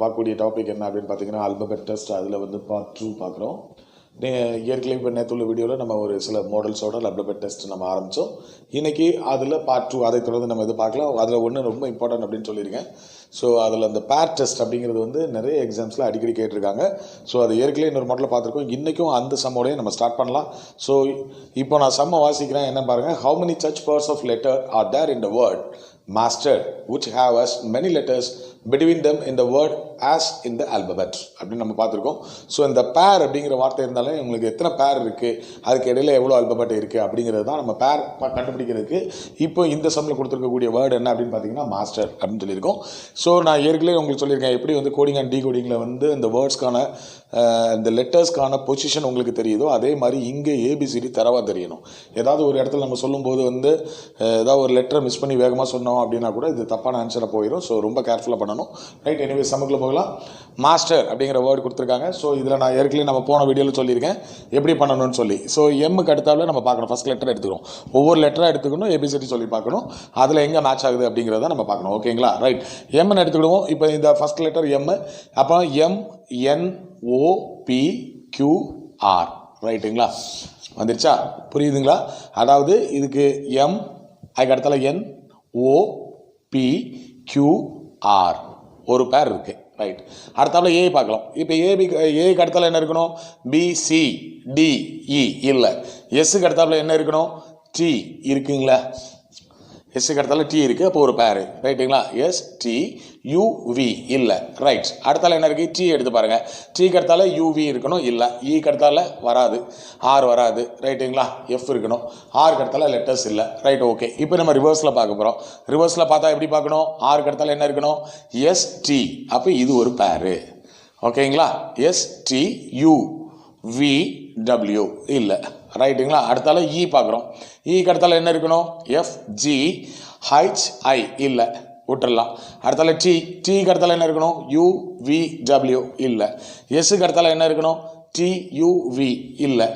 பார்க்கக்கூடிய டாபிக் என்ன அப்படின்னு பார்த்தீங்கன்னா அல்பபெட் டெஸ்ட். அதில் வந்து பார்ட் 2 பார்க்குறோம். ஏற்கனவே இப்போ நேற்றுள்ள வீடியோவில் நம்ம ஒரு சில மாடல்ஸோட அல்பபெட் டெஸ்ட் நம்ம ஆரம்பித்தோம். இன்றைக்கி அதில் பார்ட் 2 அதை தொடர்ந்து நம்ம இது பார்க்கலாம். அதில் ஒன்று ரொம்ப இம்பார்ட்டன்ட் அப்படின்னு சொல்லியிருக்கேன். ஸோ அதில் அந்த பேர் டெஸ்ட் அப்படிங்கிறது வந்து நிறைய எக்ஸாம்ஸில் அடிக்கடி கேட்டிருக்காங்க. ஸோ அது ஏற்கனவே இன்னொரு மாடலில் பார்த்துருக்கோம். இன்றைக்கும் அந்த சம்மோடையும் நம்ம ஸ்டார்ட் பண்ணலாம். ஸோ இப்போ நான் சம்ம வாசிக்கிறேன். என்ன பாருங்கள், how many such pairs of letter are there in the word master which have as many letters between them in the word as in the alphabet அப்படின்னு நம்ம பார்த்துருக்கோம். ஸோ இந்த பேர் அப்படிங்கிற வார்த்தை இருந்தாலே உங்களுக்கு எத்தனை பேர் இருக்குது, அதுக்கு இடையில எவ்வளோ அல்பபெட் இருக்குது அப்படிங்கிறது தான் நம்ம பேர் கண்டுபிடிக்கிறதுக்கு இப்போ இந்த சம்மில் கொடுத்துருக்கக்கூடிய வேர்டு என்ன அப்படின்னு பார்த்தீங்கன்னா மாஸ்டர் அப்படின்னு சொல்லியிருக்கோம். ஸோ நான் ஏற்கனவே உங்களுக்கு சொல்லியிருக்கேன் எப்படி வந்து கோடிங் அண்ட் டீகோடிங்கில் வந்து இந்த வேர்ட்ஸ்க்கான இந்த லெட்டர்ஸ்க்கான பொசிஷன் உங்களுக்கு தெரியுதோ அதே மாதிரி இங்கே ஏபிசிடி தரவாக தெரியணும். ஏதாவது ஒரு இடத்துல நம்ம சொல்லும்போது வந்து ஏதாவது ஒரு லெட்டரை மிஸ் பண்ணி வேகமாக சொன்னோம் அப்படின்னா கூட இது தப்பான ஆன்சராக போயிடும். ஸோ ரொம்ப கேர்ஃபுல்லாக பண்ணணும். ரைட், எனிவே சமக்குள்ள போகலாம். மாஸ்டர் அப்படிங்கிற வேர்டு கொடுத்துருக்காங்க. ஸோ இதில் நான் ஏற்கனவே நம்ம போன வீடியோவில் சொல்லியிருக்கேன் எப்படி பண்ணணும்னு சொல்லி. ஸோ எம்முக்கு அடுத்தாவில் நம்ம பார்க்கணும். ஃபஸ்ட் லெட்டர் எடுத்துக்கணும், ஒவ்வொரு லெட்டராக எடுத்துக்கணும், ஏபிசிடி சொல்லி பார்க்கணும், அதில் எங்கே மேட்ச் ஆகுது அப்படிங்கிறத நம்ம பார்க்கணும். ஓகேங்களா? ரைட், எம்னு எடுத்துக்கிடுவோம். இப்போ இந்த ஃபஸ்ட் லெட்டர் எம், அப்போ MNOPQR ரைட்டுங்களா? வந்துருச்சா? புரியுதுங்களா? அதாவது இதுக்கு எம், அதுக்கு அடுத்தால NOPQR ஒரு பேர் இருக்குது. ரைட், அடுத்தாப்புல ஏ பார்க்கலாம். இப்போ ஏக்கு அடுத்தால என்ன இருக்கணும்? BCDE இல்லை. எஸ்ஸுக்கு அடுத்தாப்புல என்ன இருக்கணும்? T இருக்குங்களா? எஸ்ஸுக்கு அடுத்தால T இருக்குது, அப்போ ஒரு பேர். ரைட்டுங்களா? STUV இல்லை. ரைட், அடுத்தால என்ன இருக்குது? T எடுத்து பாருங்கள். Tக்கு அடுத்தால UV இருக்கணும், இல்லை. ஈக்கு அடுத்தால வராது, R வராது. ரைட்டுங்களா? F இருக்கணும். ஆருக்கு அடுத்தால லெட்டர்ஸ் இல்லை. Right, okay. இப்போ நம்ம ரிவர்ஸில் பார்க்க போகிறோம். ரிவர்ஸில் பார்த்தா எப்படி பார்க்கணும்? ஆருக்கு அடுத்தால என்ன இருக்கணும்? ST, அப்போ இது ஒரு பேர். ஓகேங்களா? STUVW இல்லை. ரைட்டுங்களா? அடுத்தால இ பார்க்குறோம். ஈக்கு அடுத்தால என்ன இருக்கணும்? FGHI இல்லை, விட்டுடலாம். அடுத்தால டீக்கு அடுத்தால என்ன இருக்கணும்? UVW இல்லை. எஸ்ஸுக்கு அடுத்தால என்ன இருக்கணும்? TUV இல்லை.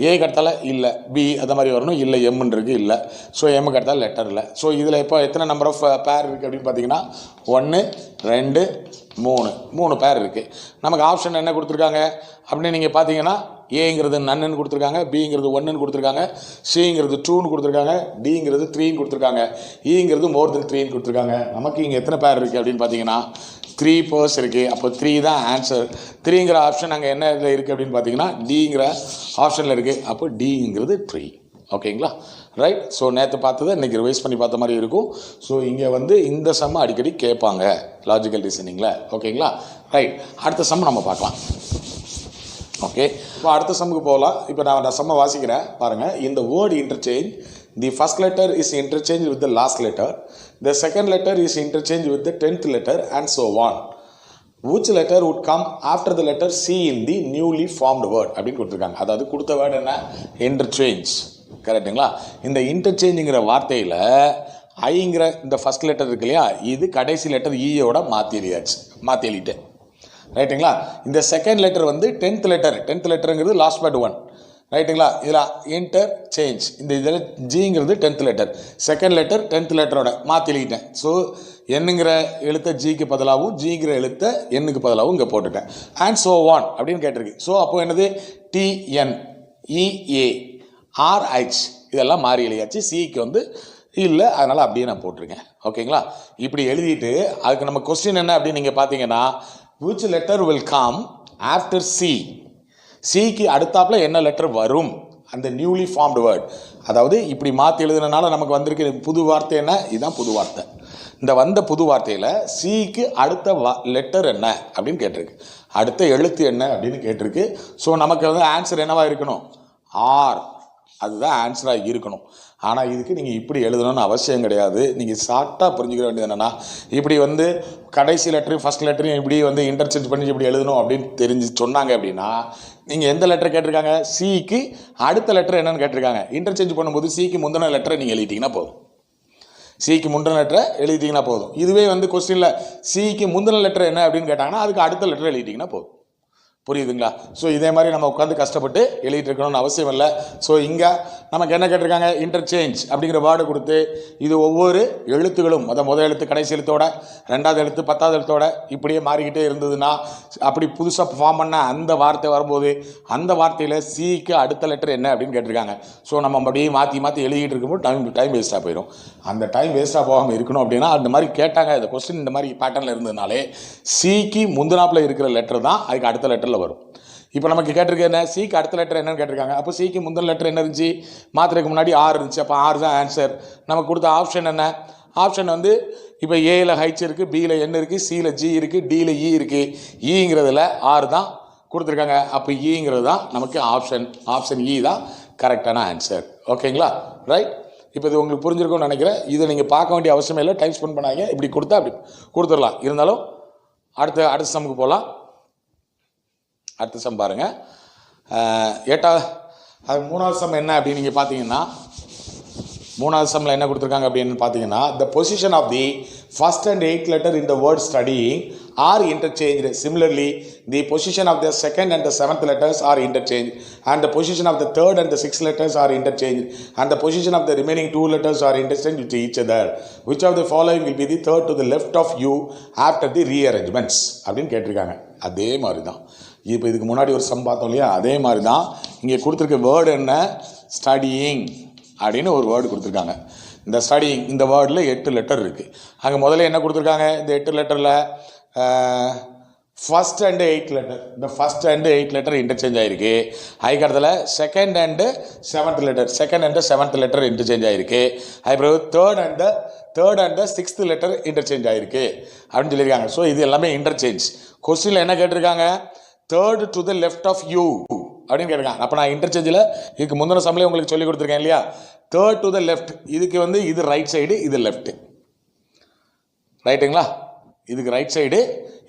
ஏக்கு அடுத்தால இல்லை, பி அந்த மாதிரி வரணும், இல்லை எம்ன்னு இருக்குது, இல்லை. ஸோ எம்முக்கு அடுத்தால லெட்டர் இல்லை. ஸோ இதில் இப்போ எத்தனை நம்பர் ஆஃப் பேர் இருக்குது அப்படின்னு பார்த்தீங்கன்னா 1 2 3 பேர் இருக்குது. நமக்கு ஆப்ஷன் என்ன கொடுத்துருக்காங்க அப்படின்னு நீங்கள் பார்த்தீங்கன்னா ஏங்கிறது நன்னு கொடுத்துருக்காங்க, பிங்கிறது 1ன்னு கொடுத்துருக்காங்க, சிங்கிறது 2ன்னு கொடுத்துருக்காங்க, டிங்கிறது 3ன்னு கொடுத்துருக்காங்க, ஈங்கிறது மோர் தென் 3ன்னு கொடுத்துருக்காங்க. நமக்கு இங்கே எத்தனை பேர் இருக்குது அப்படின்னு பார்த்தீங்கன்னா 3 பேர்ஸ் இருக்குது. அப்போ 3 தான் ஆன்சர். 3ங்கிற ஆப்ஷன் அங்கே என்ன இதில் இருக்குது அப்படின்னு பார்த்தீங்கன்னா டிங்கிற ஆப்ஷனில் இருக்குது. அப்போ டிங்கிறது 3. ஓகேங்களா? ரைட். ஸோ நேற்று பார்த்ததை இன்றைக்கி ரிவைஸ் பண்ணி பார்த்த மாதிரி இருக்கும். ஸோ இங்கே வந்து இந்த சம்மை அடிக்கடி கேட்பாங்க லாஜிக்கல் ரீசனிங்கில். ஓகேங்களா? ரைட், அடுத்த சம் நம்ம பார்க்கலாம். ஓகே, இப்போ அடுத்த சம்முக்கு போகலாம். இப்போ நான் சம்மை வாசிக்கிறேன் பாருங்கள். இந்த word interchange, the first letter is interchange with the last letter, the second letter is interchange with the 10th letter and so on. Which letter would come after the letter C in the newly formed word அப்படின்னு கொடுத்துருக்காங்க. அதாவது கொடுத்த word என்ன? Interchange. கரெக்டுங்களா? இந்த இன்டர்சேஞ்சுங்கிற வார்த்தையில் ஐங்கிற இந்த first letter இருக்கு இல்லையா, இது கடைசி லெட்டர் ஈயோட மாற்றி எழுதிட்டேன். ரைட்டுங்களா? இந்த செகண்ட் லெட்டர் வந்து 10th லெட்டருங்கிறது லாஸ்ட் பட் 1. ரைட்டுங்களா? இதில் இன்டர்சேஞ்ச், இந்த இதில் ஜிங்கிறது 10th letter, second letter 10th லெட்டரோட மாற்றி எழுதிட்டேன். ஸோ என்னங்கிற எழுத்தை ஜிக்கு பதிலாகவும் ஜிங்கிற எழுத்தை என்னுக்கு பதிலாகவும் இங்கே போட்டுட்டேன். அண்ட் so on அப்படின்னு கேட்டிருக்கு. ஸோ அப்போ என்னது? TNEARH இதெல்லாம் மாறி எழுதியாச்சு. சிக்கு வந்து இல்லை, அதனால் அப்படியே நான் போட்டிருக்கேன். ஓகேங்களா? இப்படி எழுதிட்டு அதுக்கு நம்ம கொஸ்டின் என்ன அப்படின்னு நீங்கள் பார்த்தீங்கன்னா which letter will come after C? சிக்கு அடுத்தாப்புல என்ன லெட்டர் வரும் அந்த நியூலி ஃபார்ம்டு வேர்ட். அதாவது இப்படி மாற்றி எழுதுனால நமக்கு வந்திருக்கு புது வார்த்தை என்ன? இதுதான் புது வார்த்தை. இந்த வந்த புது வார்த்தையில் சிக்கு அடுத்த லெட்டர் என்ன அப்படின்னு கேட்டிருக்கு, அடுத்த எழுத்து என்ன அப்படின்னு கேட்டிருக்கு. ஸோ நமக்கு வந்து ஆன்சர் என்னவாக இருக்கணும்? ஆர், அதுதான் ஆன்சராக இருக்கணும். ஆனால் இதுக்கு நீங்கள் இப்படி எழுதணும்னு அவசியம் கிடையாது. நீங்கள் ஷார்ட்டாக புரிஞ்சுக்க வேண்டியது என்னென்னா, இப்படி வந்து கடைசி லெட்டரையும் ஃபஸ்ட் லெட்டரையும் இப்படி வந்து இன்டர்சேஞ்ச் பண்ணி இப்படி எழுதணும் அப்படின்னு தெரிஞ்சு சொன்னாங்க அப்படின்னா, நீங்கள் எந்த லெட்டர் கேட்டிருக்காங்க? சிக்கு அடுத்த லெட்டர் என்னன்னு கேட்டிருக்காங்க. இன்டர்சேஞ்ச் பண்ணும்போது சிக்கு முந்தின லெட்டரை நீங்கள் எழுதிட்டிங்கன்னா போதும். சிக்கு முந்தின லெட்டரை எழுதிட்டிங்கன்னா போதும். இதுவே வந்து கொஸ்டினில் சிக்கு முந்தின லெட்டர் என்ன அப்படின்னு கேட்டாங்கன்னா அதுக்கு அடுத்த லெட்டர் எழுதிட்டிங்கன்னா போதும். புரியுதுங்களா? ஸோ இதே மாதிரி நம்ம உட்காந்து கஷ்டப்பட்டு எழுதிட்டு இருக்கணும்னு அவசியம் இல்லை. ஸோ இங்கே நமக்கு என்ன கேட்டிருக்காங்க, இன்டர்சேஞ்ச் அப்படிங்கிற வேர்டு கொடுத்து இது ஒவ்வொரு எழுத்துகளும் முதல் எழுத்து கடைசி எழுத்தோட, ரெண்டாவது எழுத்து 10வது எழுத்தோட இப்படியே மாறிக்கிட்டே இருந்ததுன்னா, அப்படி புதுசாக ஃபார்ம் பண்ண அந்த வார்த்தை வரும்போது அந்த வார்த்தையில் சிக்கு அடுத்த லெட்டர் என்ன அப்படின்னு கேட்டிருக்காங்க. ஸோ நம்ம அப்படியே மாற்றி மாற்றி எழுதிட்டு இருக்கும்போது டைம் வேஸ்ட்டாக போயிடும். அந்த டைம் வேஸ்ட்டாக போகாமல் இருக்கணும் அப்படின்னா அந்த மாதிரி கேட்டாங்க, இந்த கொஸ்டின் இந்த மாதிரி பேட்டர்னில் இருந்ததுனாலே சிக்கு முந்தினாப்பில் இருக்கிற லெட்டர் தான் அதுக்கு அடுத்த லெட்டரில் வரும். இப்போ நமக்கு கேட்டிருக்க என்ன, சிக்கு அடுத்த லெட்டர் என்னன்னு கேட்டிருக்காங்க. அப்போ சிக்கு முந்தின லெட்டர் என்ன இருந்துச்சு, மாத்திரைக்கு முன்னாடி 6 இருந்துச்சு. அப்போ 6 தான் ஆன்சர். நமக்கு கொடுத்த ஆப்ஷன் என்ன, ஆப்ஷன் வந்து இப்போ ஏல ஹைச் இருக்குது, பியில் என் இருக்குது, சியில் ஜி இருக்குது, டியில் இ இருக்குது. ஈங்கிறதுல 6 தான் கொடுத்துருக்காங்க. அப்போ ஈங்கிறது தான் நமக்கு ஆப்ஷன் இ தான் கரெக்டான ஆன்சர். ஓகேங்களா? ரைட். இப்போ இது உங்களுக்கு புரிஞ்சிருக்கும்னு நினைக்கிறேன். இதை நீங்கள் பார்க்க வேண்டிய அவசியமே இல்லை, டைம் ஸ்பெண்ட் பண்ணாங்க. இப்படி கொடுத்தா அப்படி கொடுத்துடலாம். இருந்தாலும் அடுத்த சம்முக்கு போகலாம். அடுத்த சம் பாருங்கள். 3வது சம் என்ன அப்படின்னு நீங்கள் பார்த்தீங்கன்னா, 3வது சம்மில் என்ன கொடுத்துருக்காங்க அப்படின்னு பார்த்தீங்கன்னா, the position of the first and 8th letter in the word studying are interchanged. Similarly, the position of the second and the 7th letters are interchanged, and the position of the third and the 6th letters are interchanged, and the position of the remaining 2 letters are interchanged with each other. Which of the following will be the third to the left of you after the rearrangements அப்படின்னு கேட்டிருக்காங்க. அதே மாதிரி தான் இப்போ இதுக்கு முன்னாடி ஒரு some பார்த்தோம் இல்லையா, அதே மாதிரி தான் இங்கே கொடுத்துருக்க வேர்டு என்ன, ஸ்டடியிங் அப்படின்னு ஒரு வேர்டு கொடுத்துருக்காங்க. இந்த ஸ்டடியிங் இந்த வேர்டில் 8 லெட்டர் இருக்குது. அங்கே முதல்ல என்ன கொடுத்துருக்காங்க, இந்த 8 லெட்டரில் ஃபஸ்ட் அண்டு 8th லெட்டர், இந்த first and 8th letter interchange ஆகிருக்கு. அதுக்கடுத்தில் second and 7th letter, second and 7th letter interchange ஆகிருக்கு. அதுக்கப்புறம் third and 6th letter interchange ஆகிருக்கு அப்படின்னு சொல்லியிருக்காங்க. ஸோ இது எல்லாமே இன்டர்சேஞ்ச். கொஸ்டினில் என்ன கேட்டிருக்காங்க, third to the left of you அப்படின்னு கேட்டிருக்காங்க. அப்போ நான் இன்டர்சேஞ்சில் இதுக்கு முந்தின சம்மிலே உங்களுக்கு சொல்லி கொடுத்துருக்கேன் இல்லையா, தேர்ட் டு த லெஃப்ட், இதுக்கு வந்து இது ரைட் சைடு, இது லெஃப்ட், ரைட்டுங்களா? இதுக்கு ரைட் சைடு,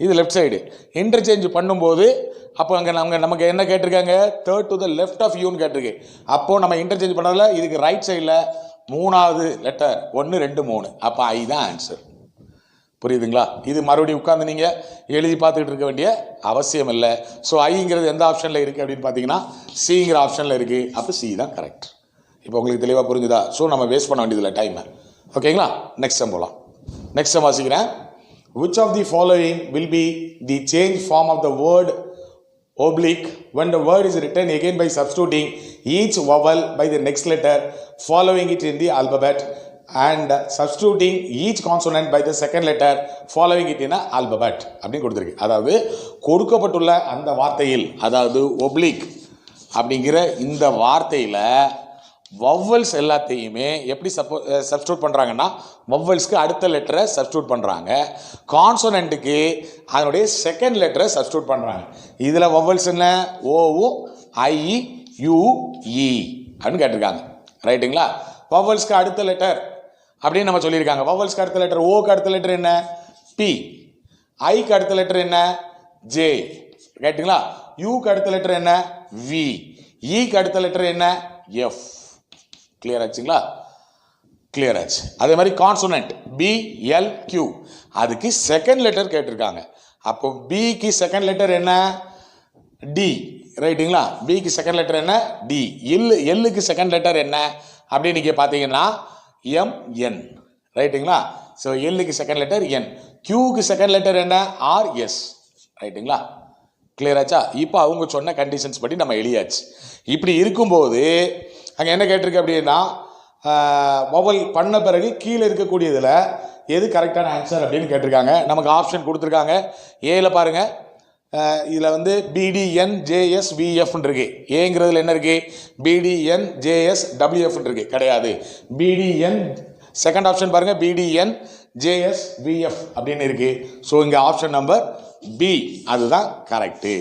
இது லெஃப்ட் சைடு. இன்டர்சேஞ்ச் பண்ணும்போது அப்போ அங்கே நமக்கு என்ன கேட்டிருக்காங்க, third to the left of யூன்னு கேட்டிருக்கு. அப்போது நம்ம இன்டர்சேஞ்ச் பண்ணதில் இதுக்கு ரைட் சைடில் 3வது லெட்டர் 1 2 3, அப்போ ஐ தான் ஆன்சர். புரியுதுங்களா? இது மறுபடியும் உட்காந்து நீங்கள் எழுதி பார்த்துக்கிட்டு இருக்க வேண்டிய அவசியம் இல்லை. ஸோ ஐங்கிறது எந்த ஆப்ஷனில் இருக்குது அப்படின்னு பார்த்தீங்கன்னா சிங்கிற ஆப்ஷனில் இருக்குது. அப்போ சி தான் கரெக்ட். இப்போ உங்களுக்கு தெளிவாக புரிஞ்சுதா? ஸோ நம்ம வேஸ்ட் பண்ண வேண்டியதில்லை டைமை. ஓகேங்களா? நெக்ஸ்ட் டைம் போகலாம். நெக்ஸ்ட் டைம் வாசிக்கிறேன். Which of the following will be the change form of the word oblique when the word is written again by substituting each vowel by the next letter following it in the alphabet and substituting each consonant by the second letter following it in a alphabet அப்படின்னு கொடுத்துருக்கு. அதாவது கொடுக்கப்பட்டுள்ள அந்த வார்த்தையில், அதாவது oblique அப்படிங்கிற இந்த வார்த்தையில் வவ்வல்ஸ் எல்லாத்தையுமே எப்படி சப்ஸ்டியூட் பண்ணுறாங்கன்னா, வவ்வல்ஸ்க்கு அடுத்த லெட்டரை சப்ஸ்டியூட் பண்ணுறாங்க, கான்சோனண்ட்டுக்கு அதனுடைய செகண்ட் லெட்டரை சப்ஸ்டியூட் பண்ணுறாங்க. இதில் வவ்வல்ஸ் என்ன, ஓவும் ஐ யூ இ அப்படின்னு கேட்டிருக்காங்க. ரைட்டுங்களா? வவ்வல்ஸ்க்கு அடுத்த லெட்டர் அப்படின்னு நம்ம சொல்லியிருக்காங்க. வவ்வல்ஸ்க்கு அடுத்த லெட்டர், ஓக்கு அடுத்த லெட்டர் என்ன, பி, ஐக்கு அடுத்த லெட்டர் என்ன, ஜே. ரைட்டுங்களா? யூக்கு அடுத்த லெட்டர் என்ன, வி, ஈக்கு அடுத்த லெட்டர் என்ன, எஃப். கிளியர் ஆச்சுங்களா? கிளியர் ஆச்சு. அதே மாதிரி கான்சோனன்ட் பி எல் கியூ, அதுக்கு செகண்ட் லெட்டர் கேட்டிருக்காங்க. அப்போ பிக்கு செகண்ட் லெட்டர் என்ன, டி. ரைட்டுங்களா? பிக்கு செகண்ட் லெட்டர் என்ன, டி. எல்லுக்கு செகண்ட் லெட்டர் என்ன அப்படின்னு நீங்கள் பார்த்தீங்கன்னா எம்என். ரைட்டுங்களா? ஸோ எல்லுக்கு செகண்ட் லெட்டர் என், கியூக்கு செகண்ட் லெட்டர் என்ன, ஆர்எஸ். ரைட்டுங்களா? கிளியர் ஆச்சா? இப்போ அவங்க சொன்ன கண்டிஷன்ஸ் படி நம்ம எழுதியாச்சு. இப்படி இருக்கும்போது அங்கே என்ன கேட்டிருக்கு அப்படின்னா, வவல் பண்ண பிறகு கீழே இருக்கக்கூடியதில் எது கரெக்டான ஆன்சர் அப்படின்னு கேட்டிருக்காங்க. நமக்கு ஆப்ஷன் கொடுத்துருக்காங்க. ஏல பாருங்கள், இதில் வந்து பிடிஎன் ஜேஎஸ் விஎஃப்னு இருக்குது. ஏங்கிறதுல என்ன இருக்குது, பிடிஎன் ஜேஎஸ் டபிள்யூஎஃப்னு இருக்குது. கிடையாது. பிடிஎன் செகண்ட் ஆப்ஷன் பாருங்கள், பிடிஎன் ஜேஎஸ் விஎஃப் அப்படின்னு இருக்குது. ஸோ இங்கே ஆப்ஷன் நம்பர் பி அதுதான் கரெக்டு.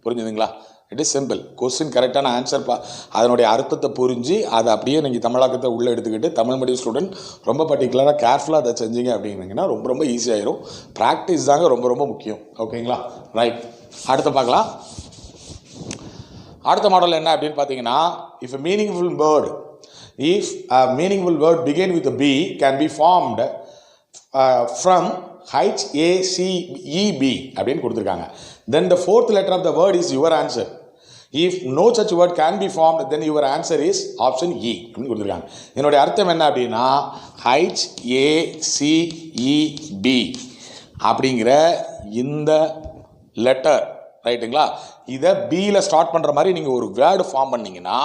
புரிஞ்சுதுங்களா? It is simple. கொஸ்டின் கரெக்டான ஆன்சர் அதனுடைய அர்த்தத்தை புரிஞ்சு அதை அப்படியே நீங்கள் தமிழாக்கத்தை உள்ளே எடுத்துக்கிட்டு தமிழ் மீடியம் ஸ்டூடெண்ட் ரொம்ப பர்டிகுலராக கேர்ஃபுல்லாக அதை செஞ்சீங்க அப்படின்னீங்கன்னா ரொம்ப ரொம்ப ஈஸியாகிடும். ப்ராக்டிஸ் தாங்க ரொம்ப ரொம்ப முக்கியம். ஓகேங்களா? ரைட். அடுத்து பார்க்கலாம். அடுத்த மாடல் என்ன அப்படின்னு பார்த்தீங்கன்னா, if a meaningful word begin with a B can be formed from HACEB அப்படின்னு கொடுத்துருக்காங்க. Then the fourth letter of the word is your answer. If no such word can be formed, then your answer is option E அப்படின்னு கொடுத்துருக்காங்க. என்னுடைய அர்த்தம் என்ன அப்படின்னா HACEB அப்படிங்கிற இந்த லெட்டர் ரைட்டுங்களா, இதை பியில் ஸ்டார்ட் பண்ணுற மாதிரி நீங்கள் ஒரு வேர்டு ஃபார்ம் பண்ணிங்கன்னா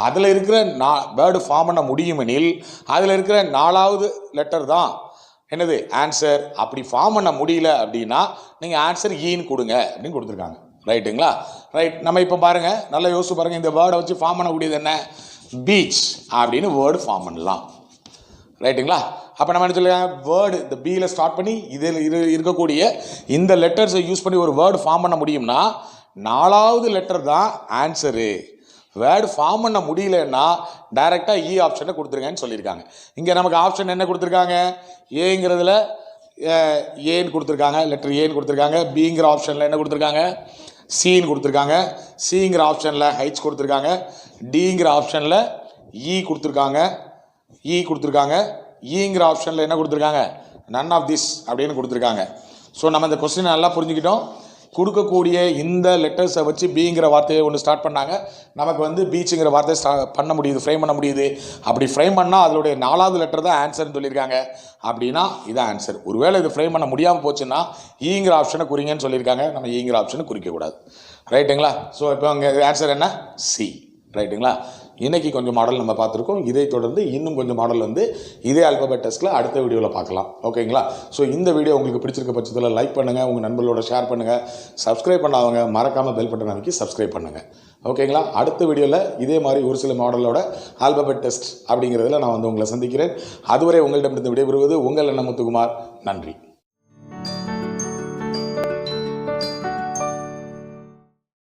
அதில் இருக்கிற வேர்டு ஃபார்ம் பண்ண முடியுமெனில் அதில் இருக்கிற 4வது லெட்டர் தான் என்னது ஆன்சர். அப்படி ஃபார்ம் பண்ண முடியல அப்படின்னா நீங்கள் ஆன்சர் ஈன்னு கொடுங்க அப்படின்னு கொடுத்துருக்காங்க. ரைட்டுங்களா? ரைட். நம்ம இப்போ பாருங்கள், நல்லா யோசிச்சு பாருங்கள், இந்த வேர்டை வச்சு ஃபார்ம் பண்ணக்கூடியது என்ன? பீச் அப்படின்னு வேர்டு ஃபார்ம் பண்ணலாம். ரைட்டுங்களா? அப்போ நம்ம என்ன சொல்லுங்க, வேர்டு இந்த பியில் ஸ்டார்ட் பண்ணி இதில் இருக்கக்கூடிய இந்த லெட்டர்ஸை யூஸ் பண்ணி ஒரு வேர்டு ஃபார்ம் பண்ண முடியும்னா 4வது லெட்டர் தான் ஆன்சரு. வேர்டு ஃபார்ம் பண்ண முடியலன்னா டைரெக்டாக இ ஆப்ஷனை கொடுத்துருங்கன்னு சொல்லியிருக்காங்க. இங்கே நமக்கு ஆப்ஷன் என்ன கொடுத்துருக்காங்க? ஏங்கிறதுல ஏன்னு கொடுத்துருக்காங்க, லெட்டர் ஏன்னு கொடுத்துருக்காங்க. பிங்கிற ஆப்ஷனில் என்ன கொடுத்துருக்காங்க? சின்னு கொடுத்துருக்காங்க. சிங்கிற ஆப்ஷனில் ஹெச் கொடுத்துருக்காங்க. டிங்கிற ஆப்ஷனில் இ கொடுத்துருக்காங்க. ஈங்கிற ஆப்ஷனில் என்ன கொடுத்துருக்காங்க? நன் ஆஃப் திஸ் அப்படின்னு கொடுத்துருக்காங்க. ஸோ நம்ம இந்த கொஸ்டினை நல்லா புரிஞ்சுக்கிட்டோம். கொடுக்கக்கூடிய இந்த லெட்டர்ஸை வச்சு பிங்கிற வார்த்தையை ஒன்று ஸ்டார்ட் பண்ணாங்க. நமக்கு வந்து பீச்சுங்கிற வார்த்தையை பண்ண முடியுது, ஃப்ரேம் பண்ண முடியுது. அப்படி ஃப்ரேம் பண்ணால் அதனுடைய 4வது லெட்டர் தான் ஆன்சர்னு சொல்லியிருக்காங்க. அப்படின்னா இதான் ஆன்சர். ஒருவேளை இது ஃப்ரேம் பண்ண முடியாமல் போச்சுன்னா ஈங்கிற ஆப்ஷனை குறிங்கன்னு சொல்லியிருக்காங்க. நம்ம ஈங்கிற ஆப்ஷனை குறிக்கக்கூடாது. ரைட்டுங்களா? ஸோ இப்போ அங்கே ஆன்சர் என்ன? சி. ரைட்டுங்களா? இன்றைக்கி கொஞ்சம் மாடல் நம்ம பார்த்துருக்கோம். இதை தொடர்ந்து இன்னும் கொஞ்சம் மாடல் வந்து இதே ஆல்பபெட் டெஸ்ட்டில் அடுத்த வீடியோவில் பார்க்கலாம். ஓகேங்களா? ஸோ இந்த வீடியோ உங்களுக்கு பிடிச்சிருக்க பட்சத்தில் லைக் பண்ணுங்கள், உங்கள் நண்பர்களோட ஷேர் பண்ணுங்கள், சப்ஸ்கிரைப் பண்ணாதவங்க மறக்காமல் பெல் பட்டன் அமைக்கி சப்ஸ்கிரைப் பண்ணுங்கள். ஓகேங்களா? அடுத்த வீடியோவில் இதே மாதிரி ஒரு சில மாடலோட ஆல்பபெட் டெஸ்ட் அப்படிங்கிறதுல நான் வந்து உங்களை சந்திக்கிறேன். அதுவரை உங்களிடமிருந்து விடைபெறுவது உங்கள் அண்ணன் முத்துக்குமார். நன்றி.